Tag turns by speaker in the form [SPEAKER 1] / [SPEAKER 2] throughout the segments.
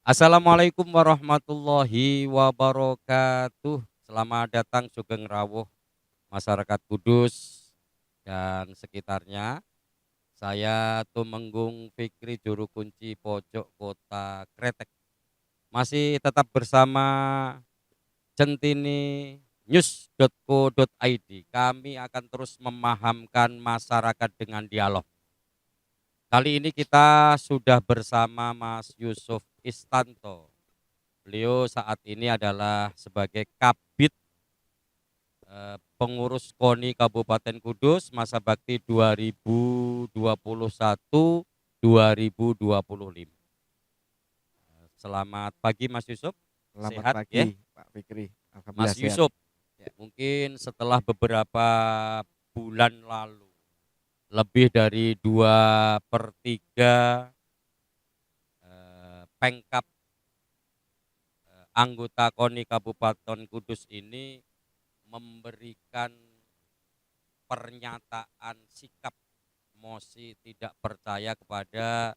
[SPEAKER 1] Assalamualaikum warahmatullahi wabarakatuh. Selamat datang Sugeng Rawuh masyarakat Kudus dan sekitarnya. Saya Tumenggung Fikri Juru Kunci Pojok Kota Kretek. Masih tetap bersama Centini News.co.id. Kami akan terus memahamkan masyarakat dengan dialog. Kali ini kita sudah bersama Mas Yusuf Istanto. Beliau saat ini adalah sebagai Kabid Pengurus KONI Kabupaten Kudus masa bakti 2021-2025. Selamat pagi Mas Yusuf,
[SPEAKER 2] Selamat
[SPEAKER 1] sehat ya
[SPEAKER 2] pagi Pak Fikri, alhamdulillah
[SPEAKER 1] Mas
[SPEAKER 2] sehat.
[SPEAKER 1] Yusuf.
[SPEAKER 2] Ya,
[SPEAKER 1] Mungkin setelah beberapa bulan lalu, lebih dari 2/3 Pengkap anggota KONI Kabupaten Kudus ini memberikan pernyataan sikap mosi tidak percaya kepada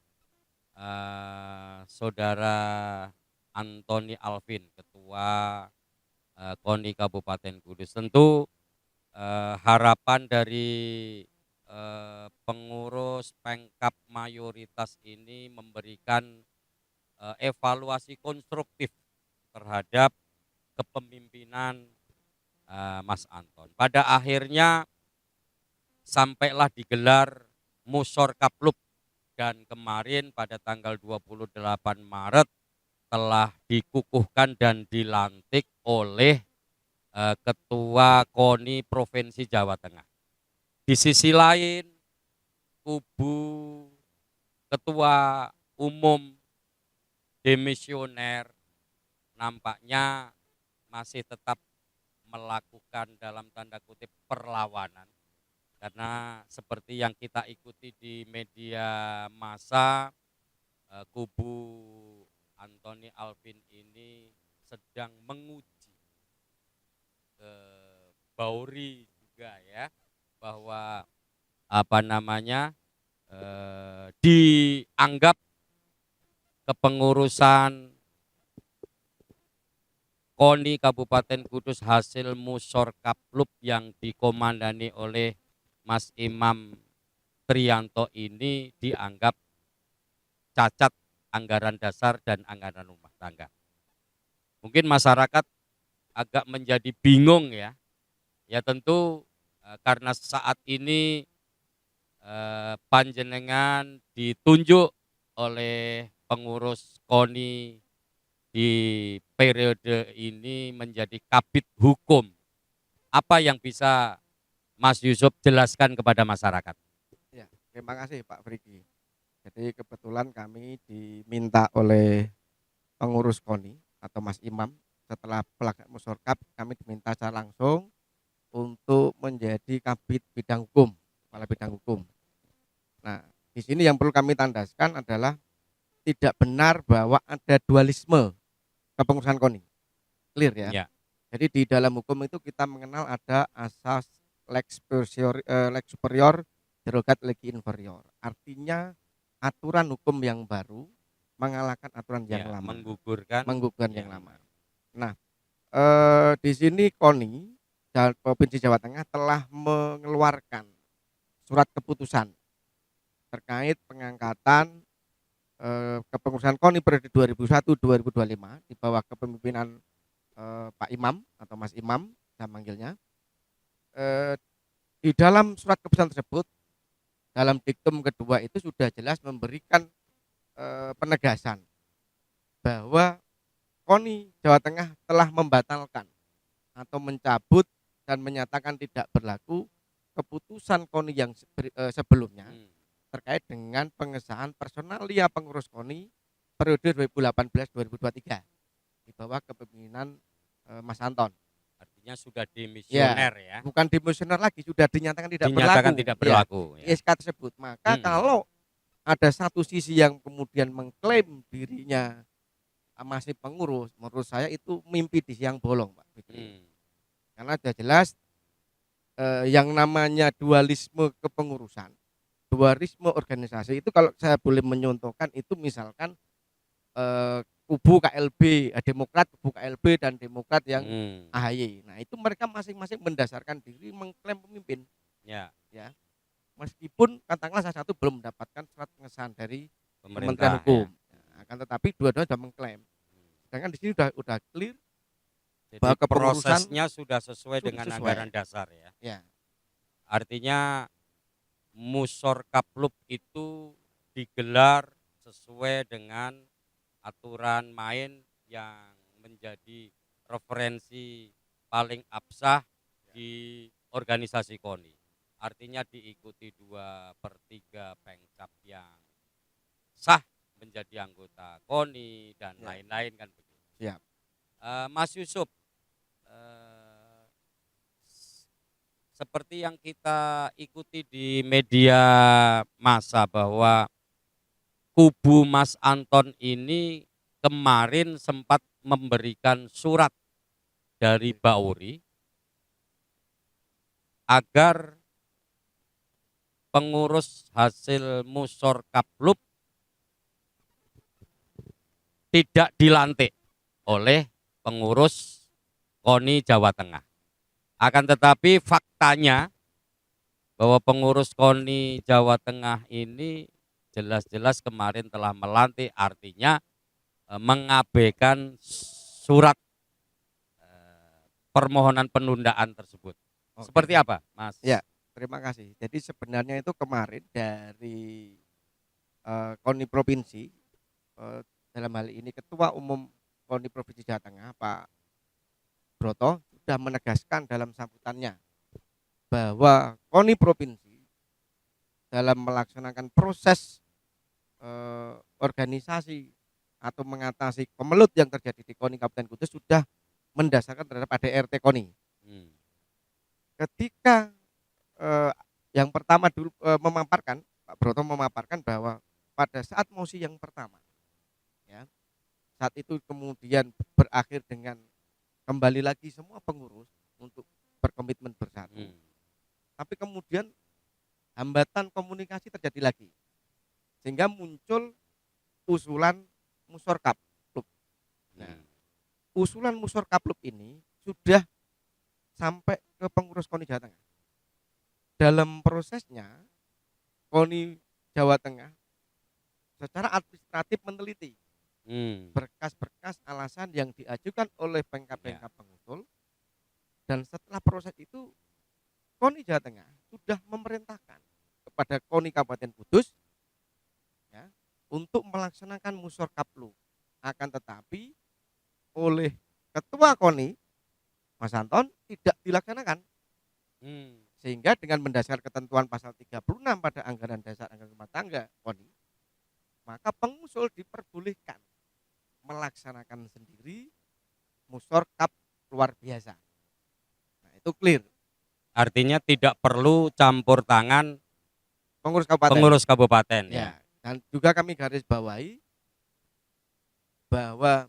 [SPEAKER 1] saudara Antoni Alvin, ketua KONI Kabupaten Kudus. Tentu harapan dari pengurus Pengkap mayoritas ini memberikan evaluasi konstruktif terhadap kepemimpinan Mas Anton. Pada akhirnya sampailah digelar Musorkaplub dan kemarin pada tanggal 28 Maret telah dikukuhkan dan dilantik oleh Ketua KONI Provinsi Jawa Tengah. Di sisi lain, kubu Ketua Umum demisioner nampaknya masih tetap melakukan dalam tanda kutip perlawanan. Karena seperti yang kita ikuti di media massa, kubu Antoni Alvin ini sedang menguji ke Bauri juga ya, bahwa dianggap kepengurusan KONI Kabupaten Kudus hasil Musorkaplub yang dikomandani oleh Mas Imam Trianto ini dianggap cacat anggaran dasar dan anggaran rumah tangga. Mungkin masyarakat agak menjadi bingung ya. Ya tentu karena saat ini panjenengan ditunjuk oleh pengurus KONI di periode ini menjadi kabid hukum. Apa yang bisa Mas Yusuf jelaskan kepada masyarakat?
[SPEAKER 2] ya, terima kasih Pak Fikri. Jadi kebetulan kami diminta oleh pengurus KONI atau Mas Imam setelah pelaksanaan Musorkap kami diminta secara langsung untuk menjadi kabid bidang hukum, kepala bidang hukum. Nah, di sini yang perlu kami tandaskan adalah tidak benar bahwa ada dualisme kepengurusan KONI. Clear ya.
[SPEAKER 1] Ya,
[SPEAKER 2] Jadi di dalam hukum itu kita mengenal ada asas lex superior derogat legi inferior. Artinya aturan hukum yang baru mengalahkan aturan yang
[SPEAKER 1] ya,
[SPEAKER 2] lama,
[SPEAKER 1] menggugurkan
[SPEAKER 2] menggugurkan yang
[SPEAKER 1] yang
[SPEAKER 2] lama. Nah, di sini KONI Provinsi Jawa Tengah telah mengeluarkan surat keputusan terkait pengangkatan kepengurusan KONI periode 2001-2025 di bawah kepemimpinan Pak Imam atau Mas Imam saya manggilnya. Di dalam surat keputusan tersebut dalam diktum kedua itu sudah jelas memberikan penegasan bahwa KONI Jawa Tengah telah membatalkan atau mencabut dan menyatakan tidak berlaku keputusan KONI yang sebelumnya terkait dengan pengesahan personalia pengurus KONI periode 2018-2023 di bawah kepemimpinan Mas Anton.
[SPEAKER 1] artinya sudah
[SPEAKER 2] Ya,
[SPEAKER 1] demisioner ya,
[SPEAKER 2] bukan demisioner lagi, sudah dinyatakan tidak
[SPEAKER 1] dinyatakan
[SPEAKER 2] berlaku.
[SPEAKER 1] tidak
[SPEAKER 2] Ya,
[SPEAKER 1] berlaku ya.
[SPEAKER 2] SK tersebut. Maka kalau ada satu sisi yang kemudian mengklaim dirinya masih pengurus, menurut saya itu mimpi di siang bolong, Pak Fikri. Karena sudah jelas yang namanya dualisme kepengurusan, dualisme organisasi itu kalau saya boleh menyontohkan itu misalkan kubu KLB, Demokrat kubu KLB dan Demokrat yang
[SPEAKER 1] Hmm.
[SPEAKER 2] AHY. Nah, itu mereka masing-masing mendasarkan diri mengklaim pemimpin.
[SPEAKER 1] Ya,
[SPEAKER 2] Ya, meskipun katakanlah salah satu belum mendapatkan surat pengesahan dari Kementerian
[SPEAKER 1] pemerintah
[SPEAKER 2] Hukum.
[SPEAKER 1] ya.
[SPEAKER 2] Nah, akan tetapi dua-duanya sudah mengklaim. Sedangkan di sini udah clear
[SPEAKER 1] Jadi
[SPEAKER 2] bahwa kepengurusan
[SPEAKER 1] prosesnya sudah sesuai
[SPEAKER 2] sudah
[SPEAKER 1] dengan
[SPEAKER 2] sesuai.
[SPEAKER 1] anggaran dasar ya.
[SPEAKER 2] Ya,
[SPEAKER 1] Artinya Musorkaplub itu digelar sesuai dengan aturan main yang menjadi referensi paling absah di organisasi KONI. Artinya diikuti 2/3 pengcap yang sah menjadi anggota KONI dan
[SPEAKER 2] Ya.
[SPEAKER 1] lain-lain kan begitu.
[SPEAKER 2] siap.
[SPEAKER 1] Mas Yusuf, eh, seperti yang kita ikuti di media massa bahwa kubu Mas Anton ini kemarin sempat memberikan surat dari Bauri agar pengurus hasil Musorkaplub tidak dilantik oleh pengurus KONI Jawa Tengah. Akan tetapi faktanya bahwa pengurus KONI Jawa Tengah ini jelas-jelas kemarin telah melantik, artinya mengabaikan surat permohonan penundaan tersebut.
[SPEAKER 2] Oke.
[SPEAKER 1] Seperti apa, Mas?
[SPEAKER 2] Ya, terima kasih. Jadi sebenarnya itu kemarin dari KONI Provinsi, dalam hal ini Ketua Umum KONI Provinsi Jawa Tengah, Pak Broto, sudah menegaskan dalam sambutannya bahwa KONI Provinsi dalam melaksanakan proses organisasi atau mengatasi kemelut yang terjadi di KONI Kabupaten Kudus sudah mendasarkan terhadap ADRT KONI. Ketika yang pertama dulu memaparkan, Pak Broto memaparkan bahwa pada saat mosi yang pertama, ya, saat itu kemudian berakhir dengan kembali lagi semua pengurus untuk berkomitmen bersatu. Tapi kemudian hambatan komunikasi terjadi lagi, sehingga muncul usulan Musorkaplub. Nah, usulan Musorkaplub ini sudah sampai ke pengurus KONI Jawa Tengah. Dalam prosesnya, KONI Jawa Tengah secara administratif meneliti berkas-berkas alasan yang diajukan oleh pengkap-pengkap pengusul, dan setelah proses itu KONI Jawa Tengah sudah memerintahkan kepada KONI Kabupaten Kudus, ya, untuk melaksanakan Musorkaplub. Akan tetapi oleh Ketua KONI Mas Anton tidak dilaksanakan, sehingga dengan mendasar ketentuan pasal 36 pada anggaran dasar anggaran rumah tangga KONI, maka pengusul diperbolehkan melaksanakan sendiri Musorkap luar biasa. Nah, itu clear.
[SPEAKER 1] Artinya tidak perlu campur tangan
[SPEAKER 2] Pengurus
[SPEAKER 1] kabupaten ya.
[SPEAKER 2] Ya, dan juga kami garis bawahi bahwa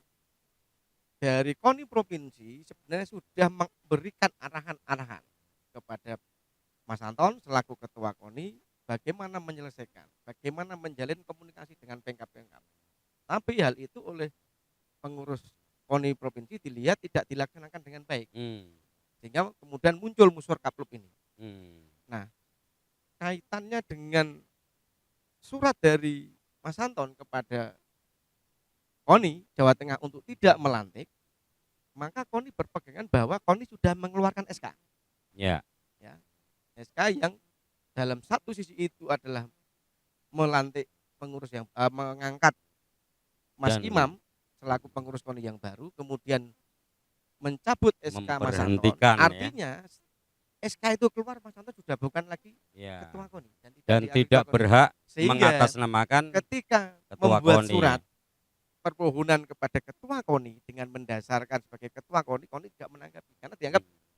[SPEAKER 2] dari KONI provinsi sebenarnya sudah memberikan arahan-arahan kepada Mas Anton selaku ketua KONI bagaimana menyelesaikan, bagaimana menjalin komunikasi dengan pengkap-pengkap. Tapi hal itu oleh pengurus KONI provinsi dilihat tidak dilaksanakan dengan baik, sehingga kemudian muncul Musorkaplub ini. Nah, kaitannya dengan surat dari Mas Anton kepada KONI Jawa Tengah untuk tidak melantik, maka KONI berpegangan bahwa KONI sudah mengeluarkan SK.
[SPEAKER 1] Ya.
[SPEAKER 2] SK yang dalam satu sisi itu adalah melantik pengurus yang mengangkat Mas Imam selaku pengurus KONI yang baru, kemudian mencabut SK Mas Anton. Artinya SK itu keluar, Mas Anton sudah bukan lagi ketua KONI
[SPEAKER 1] dan tidak berhak mengatasnamakan
[SPEAKER 2] ketika
[SPEAKER 1] ketua
[SPEAKER 2] membuat
[SPEAKER 1] KONI.
[SPEAKER 2] Surat permohonan kepada ketua KONI dengan mendasarkan sebagai ketua KONI, KONI tidak menanggapi karena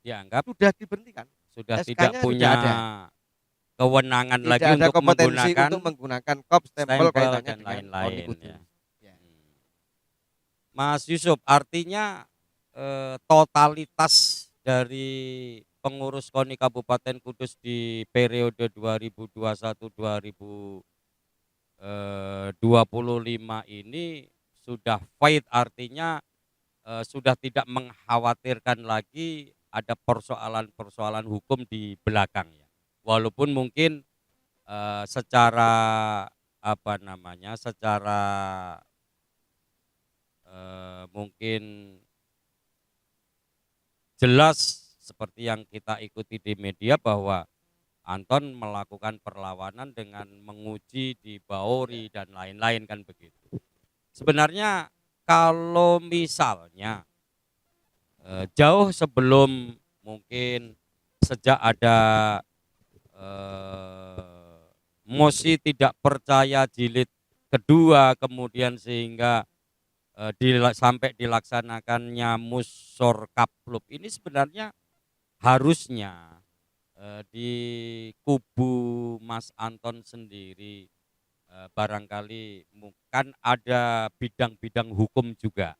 [SPEAKER 2] dianggap sudah diberhentikan,
[SPEAKER 1] sudah tidak punya kewenangan
[SPEAKER 2] tidak
[SPEAKER 1] lagi
[SPEAKER 2] ada
[SPEAKER 1] untuk
[SPEAKER 2] menggunakan kop stempel kaitannya
[SPEAKER 1] dan
[SPEAKER 2] dengan
[SPEAKER 1] lain-lain.
[SPEAKER 2] Ya.
[SPEAKER 1] Mas Yusuf, artinya totalitas dari pengurus KONI Kabupaten Kudus di periode 2021-2025 ini sudah void artinya sudah tidak mengkhawatirkan lagi ada persoalan-persoalan hukum di belakang ya. Walaupun mungkin secara apa namanya, secara mungkin jelas seperti yang kita ikuti di media bahwa Anton melakukan perlawanan dengan menguji di Bauri dan lain-lain kan begitu. Sebenarnya kalau misalnya jauh sebelum mungkin sejak ada mosi tidak percaya jilid kedua kemudian sehingga sampai dilaksanakannya Musor Kaplub ini sebenarnya harusnya di kubu Mas Anton sendiri barangkali kan ada bidang-bidang hukum juga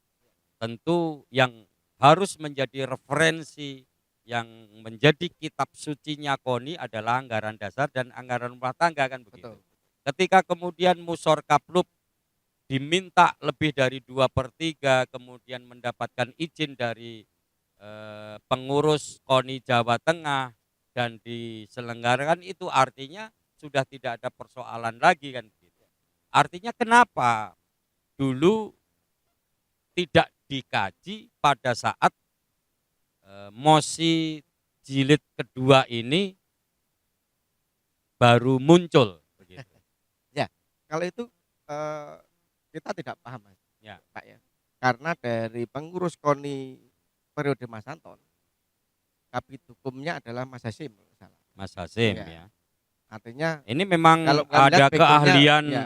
[SPEAKER 1] tentu yang harus menjadi referensi yang menjadi kitab sucinya KONI adalah anggaran dasar dan anggaran rumah tangga kan begitu.
[SPEAKER 2] Betul.
[SPEAKER 1] Ketika kemudian Musor Kaplub diminta lebih dari 2/3 kemudian mendapatkan izin dari pengurus KONI Jawa Tengah dan diselenggarakan itu artinya sudah tidak ada persoalan lagi kan gitu. Artinya kenapa dulu tidak dikaji pada saat mosi jilid kedua ini baru muncul begitu.
[SPEAKER 2] Ya, kalau itu kita tidak paham Mas.
[SPEAKER 1] Ya.
[SPEAKER 2] Pak ya. Karena dari pengurus KONI periode Mas Anton, kabid hukumnya adalah Mas Hasim.
[SPEAKER 1] Mas Hasim
[SPEAKER 2] Ya.
[SPEAKER 1] ya.
[SPEAKER 2] Artinya
[SPEAKER 1] ini memang
[SPEAKER 2] kalau
[SPEAKER 1] ada
[SPEAKER 2] lihat
[SPEAKER 1] keahlian
[SPEAKER 2] ya,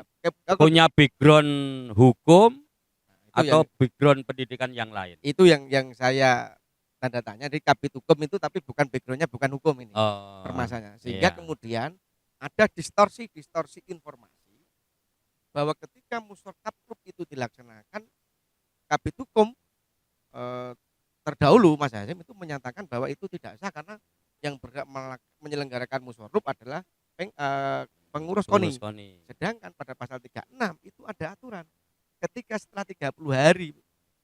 [SPEAKER 1] punya background hukum
[SPEAKER 2] itu
[SPEAKER 1] atau background pendidikan yang lain.
[SPEAKER 2] Itu yang saya tanda tanya di kabid hukum itu, tapi bukan backgroundnya bukan hukum ini permasalahannya. Sehingga
[SPEAKER 1] iya.
[SPEAKER 2] kemudian ada distorsi informasi bahwa ketika Musor Kaplub itu dilaksanakan, kabid hukum terdahulu Mas Hasim itu menyatakan bahwa itu tidak sah karena yang berhak menyelenggarakan musyawarah adalah pengurus KONI. Sedangkan pada pasal 36 itu ada aturan ketika setelah 30 hari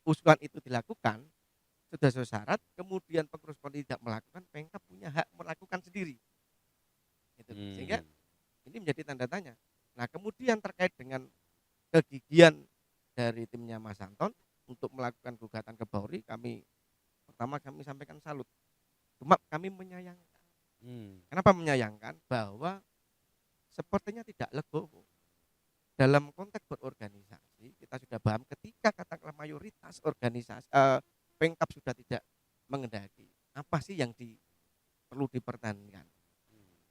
[SPEAKER 2] usulan itu dilakukan sudah sesuai syarat, kemudian pengurus KONI tidak melakukan, Pemkab punya hak melakukan sendiri. Gitu. Sehingga ini menjadi tanda tanya. Nah, kemudian terkait dengan kegigihan dari timnya Mas Anton untuk melakukan gugatan ke Bauri, kami sampaikan salut. Cuma kami menyayangkan. Kenapa menyayangkan? Bahwa sepertinya tidak legowo. Dalam konteks berorganisasi, kita sudah paham ketika katakanlah mayoritas organisasi Pemkab sudah tidak mengendaki, apa sih yang perlu dipertahankan.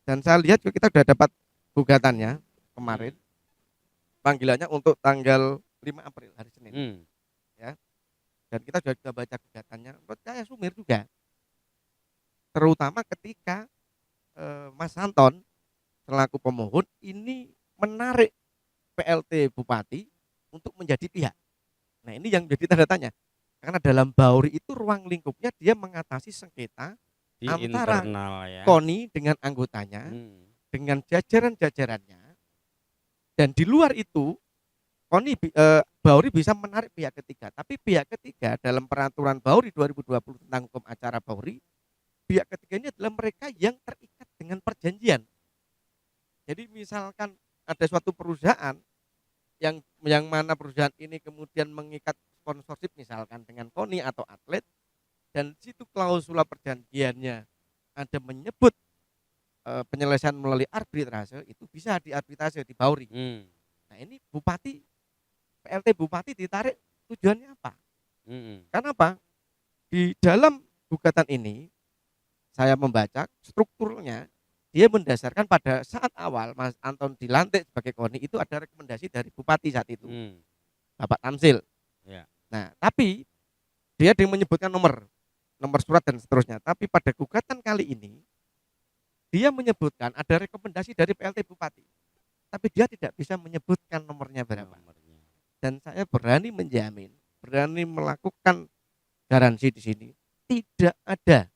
[SPEAKER 2] Dan saya lihat kita sudah dapat gugatannya kemarin, panggilannya untuk tanggal 5 April hari Senin. Ya. Dan kita sudah baca gugatannya, menurut saya sumir juga. Terutama ketika Mas Anton selaku pemohon ini menarik PLT Bupati untuk menjadi pihak. Nah, ini yang menjadi tanda tanya. Karena dalam Bauri itu ruang lingkupnya dia mengatasi sengketa di antara internal, ya. KONI dengan anggotanya, dengan jajaran-jajarannya. Dan di luar itu KONI Bauri bisa menarik pihak ketiga. Tapi pihak ketiga dalam peraturan Bauri 2020 tentang hukum acara Bauri, pihak ketiga ini adalah mereka yang terikat dengan perjanjian. Jadi misalkan ada suatu perusahaan yang mana perusahaan ini kemudian mengikat sponsorship misalkan dengan KONI atau atlet, dan situ klausula perjanjiannya ada menyebut penyelesaian melalui arbitrase, itu bisa diarbitrase di Bauri. Nah, ini bupati, PLT bupati ditarik tujuannya apa? Karena apa? Di dalam gugatan ini saya membaca strukturnya, dia mendasarkan pada saat awal Mas Anton dilantik sebagai KONI itu ada rekomendasi dari bupati saat itu, Bapak Tamsil.
[SPEAKER 1] Ya.
[SPEAKER 2] Nah, tapi dia menyebutkan nomor surat dan seterusnya. Tapi pada gugatan kali ini dia menyebutkan ada rekomendasi dari PLT bupati, tapi dia tidak bisa menyebutkan nomornya berapa. Dan saya berani menjamin, berani melakukan garansi di sini, tidak ada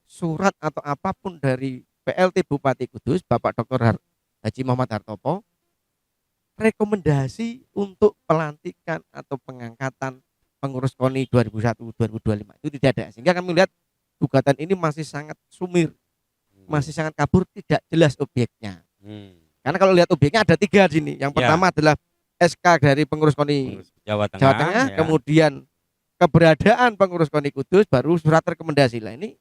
[SPEAKER 2] surat atau apapun dari PLT Bupati Kudus, Bapak Dr. Haji Muhammad Hartopo, rekomendasi untuk pelantikan atau pengangkatan pengurus KONI 2001-2025 itu tidak ada, sehingga kami melihat gugatan ini masih sangat sumir, masih sangat kabur, tidak jelas objeknya. Karena kalau lihat objeknya ada 3 di sini. Yang pertama adalah SK dari pengurus KONI
[SPEAKER 1] Jawa
[SPEAKER 2] Jawa Tengah,
[SPEAKER 1] ya.
[SPEAKER 2] kemudian keberadaan pengurus KONI Kudus, baru surat rekomendasi. Lah ini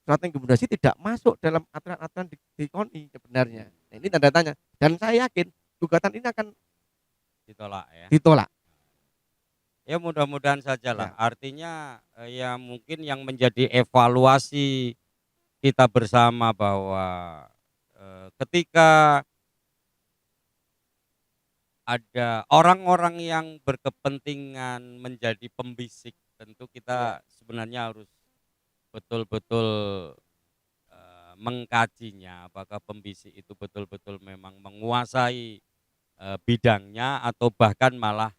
[SPEAKER 2] surat rekomendasi tidak masuk dalam aturan-aturan di KONI sebenarnya. Nah, ini tanda tanya. Dan saya yakin gugatan ini akan
[SPEAKER 1] ditolak ya.
[SPEAKER 2] Ditolak.
[SPEAKER 1] Ya mudah-mudahan saja lah. Artinya ya mungkin yang menjadi evaluasi kita bersama bahwa ketika ada orang-orang yang berkepentingan menjadi pembisik, tentu kita sebenarnya harus betul-betul mengkajinya, apakah pembisik itu betul-betul memang menguasai bidangnya atau bahkan malah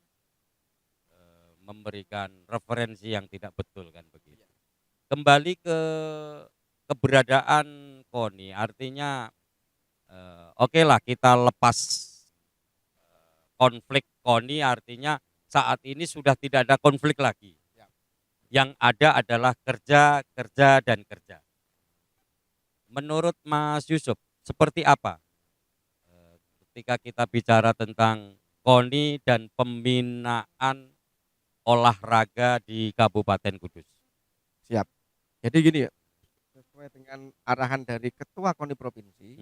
[SPEAKER 1] memberikan referensi yang tidak betul, kan begitu. Kembali ke keberadaan KONI, artinya oke lah kita lepas konflik KONI, artinya saat ini sudah tidak ada konflik lagi. Yang ada adalah kerja, kerja, dan kerja. Menurut Mas Yusuf, seperti apa ketika kita bicara tentang KONI dan pembinaan olahraga di Kabupaten Kudus?
[SPEAKER 2] Siap. Jadi gini ya, sesuai dengan arahan dari Ketua KONI Provinsi,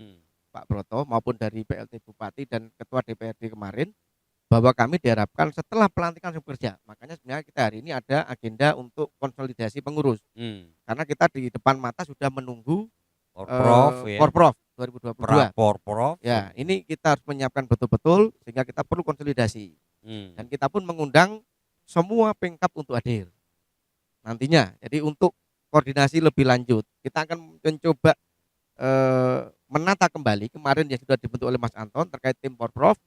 [SPEAKER 2] Pak Broto, maupun dari PLT Bupati dan Ketua DPRD kemarin, bahwa kami diharapkan setelah pelantikan bekerja. Makanya sebenarnya kita hari ini ada agenda untuk konsolidasi pengurus. Karena kita di depan mata sudah menunggu Porprov 2022.
[SPEAKER 1] Porprov.
[SPEAKER 2] Ya, ini kita harus menyiapkan betul-betul sehingga kita perlu konsolidasi. Dan kita pun mengundang semua pengkap untuk hadir nantinya. Jadi untuk koordinasi lebih lanjut, kita akan mencoba menata kembali kemarin yang sudah dibentuk oleh Mas Anton terkait tim Porprov.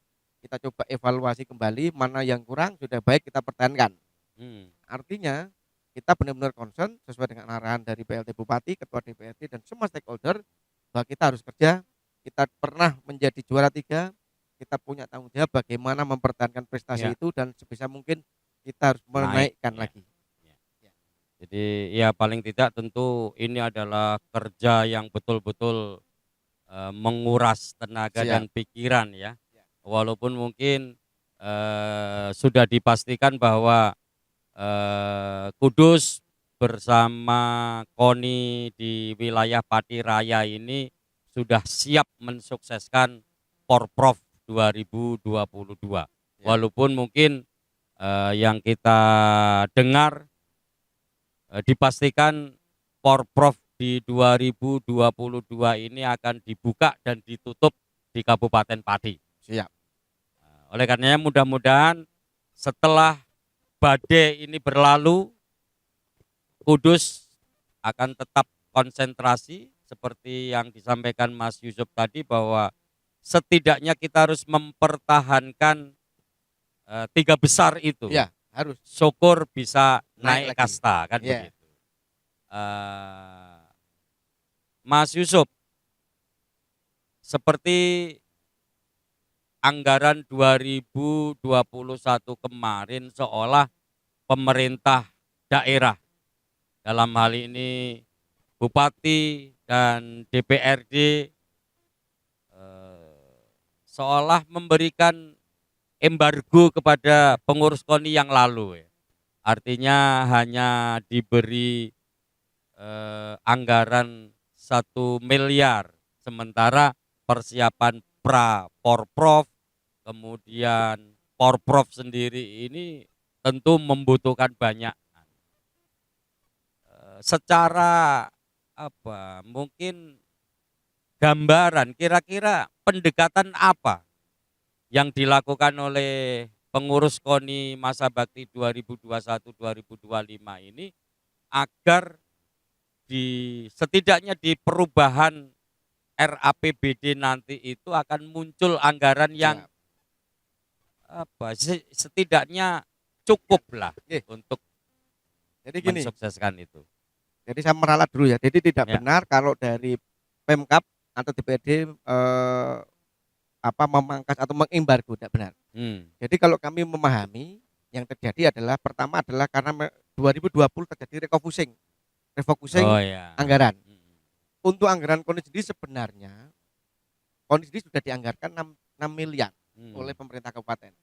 [SPEAKER 2] Kita coba evaluasi kembali mana yang kurang, sudah baik kita pertahankan. Artinya kita benar-benar concern sesuai dengan arahan dari PLT Bupati, Ketua DPRD dan semua stakeholder bahwa kita harus kerja. Kita pernah menjadi juara 3, kita punya tanggung jawab bagaimana mempertahankan prestasi itu, dan sebisa mungkin kita harus menaikkan lagi.
[SPEAKER 1] Jadi ya paling tidak tentu ini adalah kerja yang betul-betul menguras tenaga dan pikiran ya. Walaupun mungkin sudah dipastikan bahwa Kudus bersama KONI di wilayah Pati Raya ini sudah siap mensukseskan Porprov 2022. Walaupun mungkin yang kita dengar dipastikan Porprov di 2022 ini akan dibuka dan ditutup di Kabupaten Pati.
[SPEAKER 2] Siap.
[SPEAKER 1] Oleh karenanya mudah-mudahan setelah badai ini berlalu, Kudus akan tetap konsentrasi seperti yang disampaikan Mas Yusuf tadi, bahwa setidaknya kita harus mempertahankan 3 besar itu.
[SPEAKER 2] Ya, harus.
[SPEAKER 1] Syukur bisa naik kasta, kan begitu. Mas Yusuf, seperti anggaran 2021 kemarin seolah pemerintah daerah, dalam hal ini Bupati dan DPRD, seolah memberikan embargo kepada pengurus KONI yang lalu. Artinya hanya diberi anggaran 1 miliar, sementara persiapan pra-Porprov, kemudian Porprov sendiri ini tentu membutuhkan banyak. Secara mungkin gambaran kira-kira pendekatan apa yang dilakukan oleh pengurus KONI masa bakti 2021-2025 ini agar setidaknya di perubahan RAPBD nanti itu akan muncul anggaran yang setidaknya cukup lah untuk mensukseskan itu.
[SPEAKER 2] Jadi saya meralat dulu ya. Jadi tidak benar kalau dari Pemkab atau DPRD memangkas atau mengembargo, tidak benar. Jadi kalau kami memahami yang terjadi adalah pertama adalah karena 2020 terjadi refocusing
[SPEAKER 1] Oh ya.
[SPEAKER 2] anggaran. Untuk anggaran KONI sendiri sebenarnya KONI sendiri sudah dianggarkan 6 miliar oleh pemerintah kabupaten.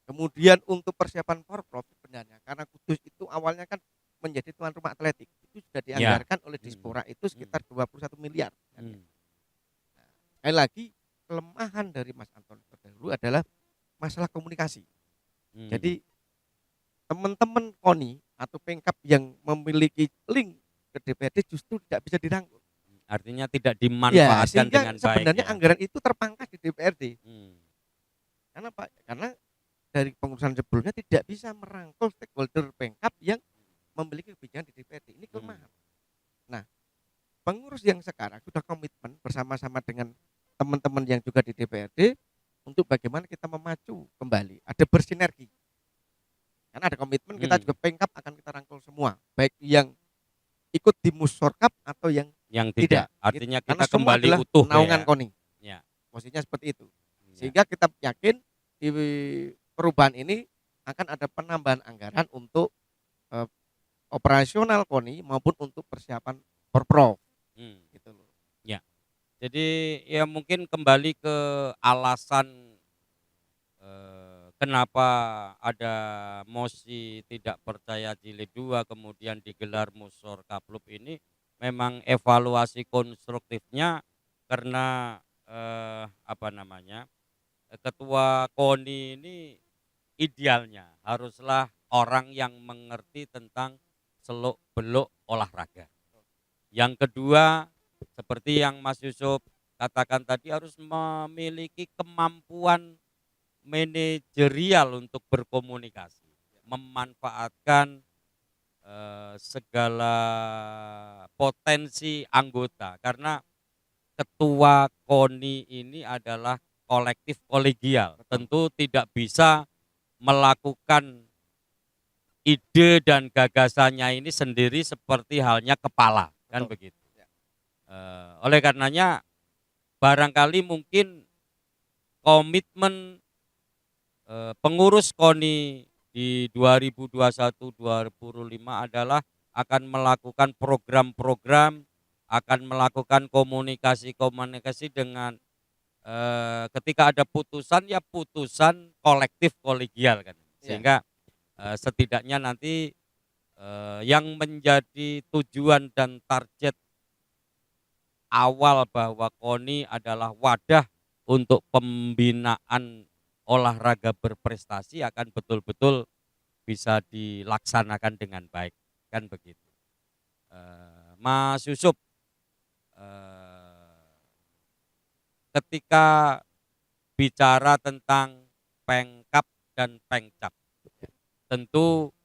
[SPEAKER 2] Kemudian untuk persiapan Porprov sebenarnya karena Kudus itu awalnya kan menjadi tuan rumah atletik, itu sudah dianggarkan oleh Dispora itu sekitar 21 miliar. Sekali lagi kelemahan dari Mas Anton terdahulu adalah masalah komunikasi. Jadi teman-teman KONI atau Pemkab yang memiliki link ke DPRD justru tidak bisa dirangkul.
[SPEAKER 1] Artinya tidak dimanfaatkan dengan baik.
[SPEAKER 2] Sebenarnya
[SPEAKER 1] ya.
[SPEAKER 2] anggaran itu terpangkas di DPRD. Karena Pak, karena dari pengurusan sebelumnya tidak bisa merangkul stakeholder Pemkab yang memiliki kebijakan di DPRD. Ini kelemahan. Nah, pengurus yang sekarang sudah komitmen bersama-sama dengan teman-teman yang juga di DPRD untuk bagaimana kita memacu kembali, ada bersinergi. Karena ada komitmen kita juga Pemkab akan kita rangkul semua, baik yang ikut di Musyorkap atau yang
[SPEAKER 1] tidak. Artinya
[SPEAKER 2] karena
[SPEAKER 1] kita kembali utuh
[SPEAKER 2] naungan
[SPEAKER 1] ya.
[SPEAKER 2] KONI.
[SPEAKER 1] Ya.
[SPEAKER 2] Posisinya seperti itu. Sehingga kita yakin di perubahan ini akan ada penambahan anggaran untuk operasional KONI maupun untuk persiapan Porprov. Gitu loh.
[SPEAKER 1] Ya. Jadi ya mungkin kembali ke alasan kenapa ada mosi tidak percaya jilid 2 kemudian digelar Musyorkaplub ini memang evaluasi konstruktifnya karena ketua KONI ini idealnya haruslah orang yang mengerti tentang seluk-beluk olahraga. Yang kedua, seperti yang Mas Yusuf katakan tadi, harus memiliki kemampuan manajerial untuk berkomunikasi, memanfaatkan segala potensi anggota, karena ketua KONI ini adalah kolektif kolegial, tentu tidak bisa melakukan ide dan gagasannya ini sendiri seperti halnya kepala, kan begitu. Oleh karenanya barangkali mungkin komitmen pengurus KONI di 2021-2025 adalah akan melakukan program-program, akan melakukan komunikasi dengan ketika ada putusan ya putusan kolektif kolegial kan, sehingga setidaknya nanti yang menjadi tujuan dan target awal bahwa KONI adalah wadah untuk pembinaan olahraga berprestasi akan betul-betul bisa dilaksanakan dengan baik, kan begitu. Mas Yusuf, ketika bicara tentang Pemkab dan Pemcap, tentu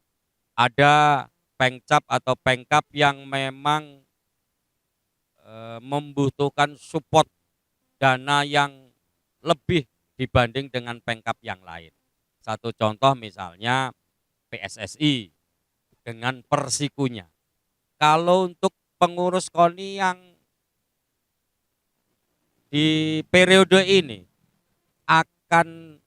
[SPEAKER 1] ada Pemcap atau Pemkab yang memang membutuhkan support dana yang lebih dibanding dengan Pemkab yang lain. Satu contoh misalnya PSSI dengan Persikunya. Kalau untuk pengurus KONI yang di periode ini akan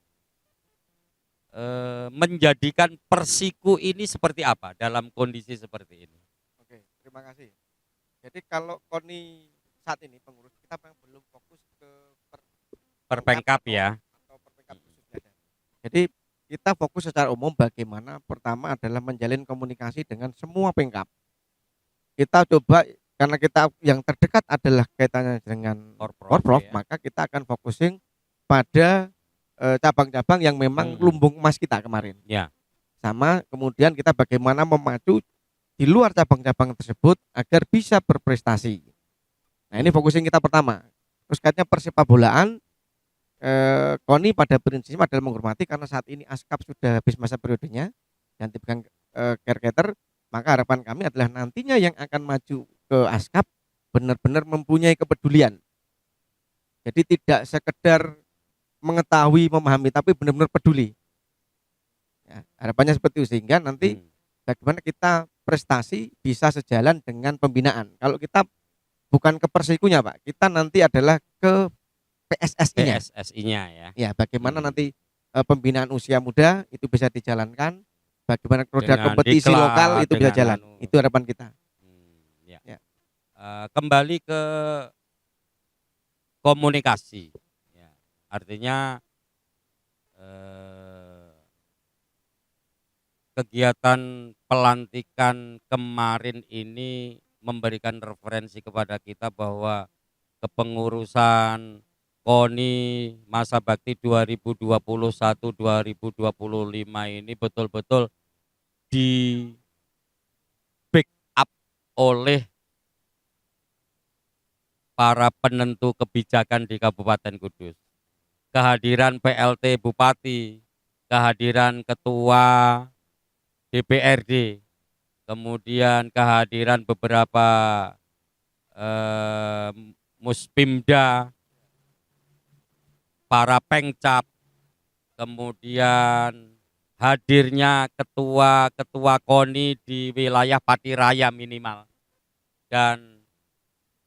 [SPEAKER 1] menjadikan Persiku ini seperti apa dalam kondisi seperti ini?
[SPEAKER 2] Oke, terima kasih. Jadi kalau KONI saat ini pengurus kita belum fokus ke
[SPEAKER 1] Pemkab ya.
[SPEAKER 2] Atau Pemkab khususnya. Jadi kita fokus secara umum bagaimana pertama adalah menjalin komunikasi dengan semua Pemkab. Kita coba karena kita yang terdekat adalah kaitannya dengan Porprov, ya. Maka kita akan focusing pada cabang-cabang yang memang lumbung emas kita kemarin.
[SPEAKER 1] Ya.
[SPEAKER 2] Sama kemudian kita bagaimana memacu di luar cabang-cabang tersebut agar bisa berprestasi. Nah ini focusing kita pertama. Terus katanya persepak bolaan KONI pada prinsipnya adalah menghormati karena saat ini ASKAP sudah habis masa periodenya dan dipegang caretaker, maka harapan kami adalah nantinya yang akan maju ke ASKAP benar-benar mempunyai kepedulian. Jadi tidak sekedar mengetahui, memahami, tapi benar-benar peduli. Ya, harapannya seperti itu sehingga nanti bagaimana kita prestasi bisa sejalan dengan pembinaan. Kalau kita bukan ke Persikunya Pak, kita nanti adalah ke PSSI-nya.
[SPEAKER 1] PSSI-nya ya.
[SPEAKER 2] Ya, bagaimana
[SPEAKER 1] Hmm.
[SPEAKER 2] nanti pembinaan usia muda itu bisa dijalankan, bagaimana roda
[SPEAKER 1] Dengan
[SPEAKER 2] kompetisi lokal
[SPEAKER 1] diklat,
[SPEAKER 2] itu bisa
[SPEAKER 1] dengan
[SPEAKER 2] jalan. Itu harapan kita.
[SPEAKER 1] ya.
[SPEAKER 2] Ya.
[SPEAKER 1] Kembali ke komunikasi. Ya. Artinya kegiatan pelantikan kemarin ini memberikan referensi kepada kita bahwa kepengurusan KONI masa bakti 2021-2025 ini betul-betul di backup oleh para penentu kebijakan di Kabupaten Kudus. Kehadiran PLT Bupati, kehadiran Ketua DPRD, kemudian kehadiran beberapa Muspimda, para pengcap, kemudian hadirnya ketua-ketua KONI di wilayah Patiraya minimal, dan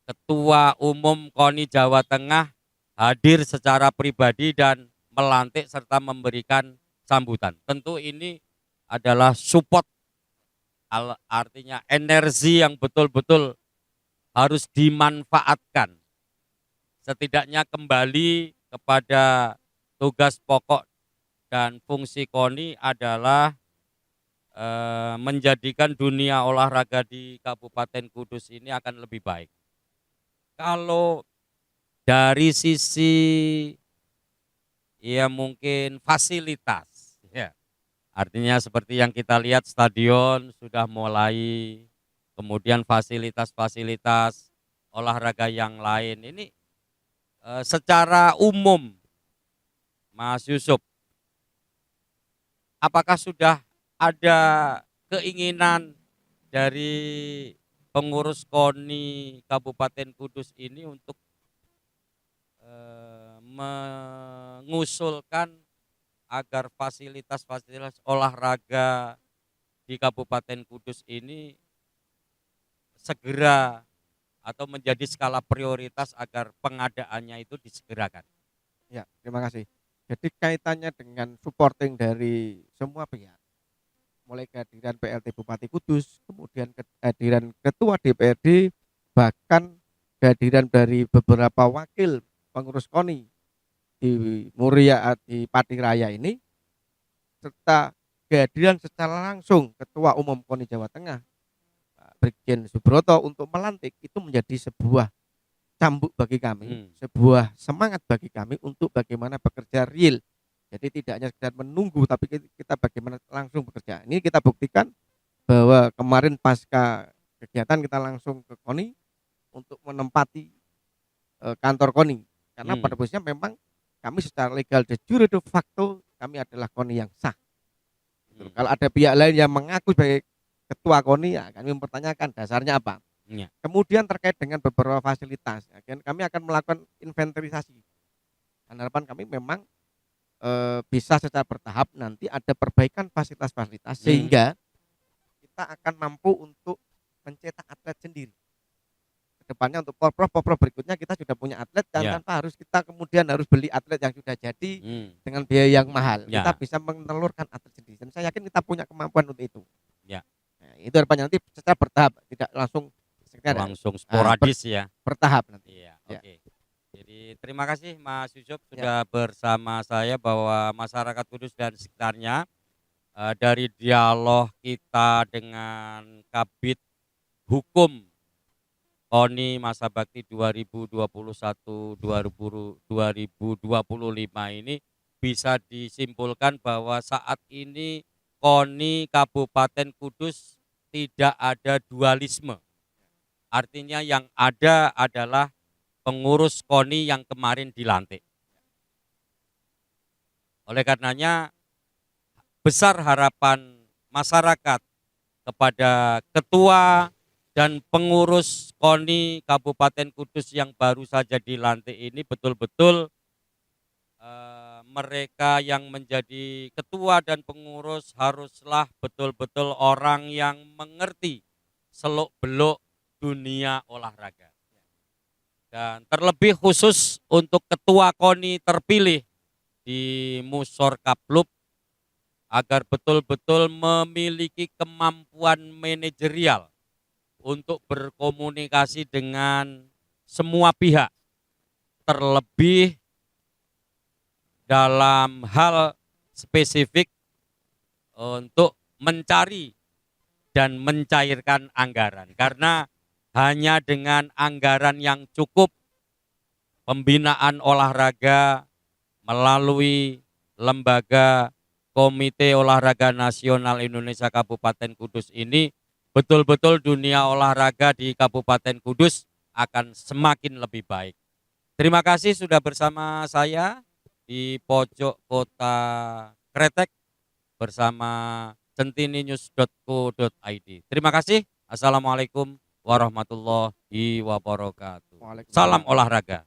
[SPEAKER 1] Ketua Umum KONI Jawa Tengah hadir secara pribadi dan melantik serta memberikan sambutan. Tentu ini adalah support, artinya energi yang betul-betul harus dimanfaatkan. Setidaknya kembali kepada tugas pokok dan fungsi KONI adalah menjadikan dunia olahraga di Kabupaten Kudus ini akan lebih baik. Kalau dari sisi ya mungkin fasilitas, ya, artinya seperti yang kita lihat stadion sudah mulai, kemudian fasilitas-fasilitas olahraga yang lain ini secara umum, Mas Yusuf, apakah sudah ada keinginan dari pengurus KONI Kabupaten Kudus ini untuk mengusulkan agar fasilitas-fasilitas olahraga di Kabupaten Kudus ini segera atau menjadi skala prioritas agar pengadaannya itu disegerakan?
[SPEAKER 2] Ya, terima kasih. Jadi kaitannya dengan supporting dari semua pihak, mulai kehadiran PLT Bupati Kudus, kemudian kehadiran Ketua DPRD, bahkan kehadiran dari beberapa wakil pengurus KONI di Muria di Patiraya ini, serta kehadiran secara langsung Ketua Umum KONI Jawa Tengah, Brigjen Subroto, untuk melantik, itu menjadi sebuah cambuk bagi kami, sebuah semangat bagi kami untuk bagaimana bekerja real. Jadi tidak hanya sekedar menunggu, tapi kita bagaimana langsung bekerja. Ini kita buktikan bahwa kemarin pasca kegiatan kita langsung ke KONI untuk menempati kantor KONI. Karena pada posisinya memang kami secara legal de jure de facto kami adalah KONI yang sah. Kalau ada pihak lain yang mengaku sebagai ketua KONI, ya kami mempertanyakan dasarnya apa.
[SPEAKER 1] Ya.
[SPEAKER 2] Kemudian terkait dengan beberapa fasilitas, ya, kami akan melakukan inventarisasi. Dan harapan kami memang bisa secara bertahap nanti ada perbaikan fasilitas-fasilitas sehingga kita akan mampu untuk mencetak atlet sendiri. Kedepannya untuk porprov berikutnya kita sudah punya atlet dan tanpa harus kita kemudian harus beli atlet yang sudah jadi dengan biaya yang mahal. Kita bisa menelurkan atlet sendiri dan saya yakin kita punya kemampuan untuk itu.
[SPEAKER 1] Ya.
[SPEAKER 2] Nah, itu harapannya nanti secara bertahap, tidak langsung
[SPEAKER 1] sporadis ya.
[SPEAKER 2] Bertahap nanti.
[SPEAKER 1] Iya, oke. Jadi terima kasih Mas Yusuf sudah bersama saya bahwa masyarakat Kudus dan sekitarnya dari dialog kita dengan Kabid Hukum KONI masa bakti 2021-2025 ini bisa disimpulkan bahwa saat ini KONI Kabupaten Kudus tidak ada dualisme. Artinya yang ada adalah pengurus KONI yang kemarin dilantik. Oleh karenanya besar harapan masyarakat kepada ketua dan pengurus KONI Kabupaten Kudus yang baru saja dilantik ini betul-betul mereka yang menjadi ketua dan pengurus haruslah betul-betul orang yang mengerti seluk-beluk dunia olahraga. Dan terlebih khusus untuk ketua KONI terpilih di Musor Kaplub agar betul-betul memiliki kemampuan manajerial untuk berkomunikasi dengan semua pihak, terlebih dalam hal spesifik untuk mencari dan mencairkan anggaran. Karena hanya dengan anggaran yang cukup, pembinaan olahraga melalui lembaga Komite Olahraga Nasional Indonesia Kabupaten Kudus ini, betul-betul dunia olahraga di Kabupaten Kudus akan semakin lebih baik. Terima kasih sudah bersama saya di pojok kota Kretek bersama centininews.co.id. Terima kasih. Assalamualaikum warahmatullahi wabarakatuh.
[SPEAKER 2] Waalaikumsalam.
[SPEAKER 1] Salam olahraga.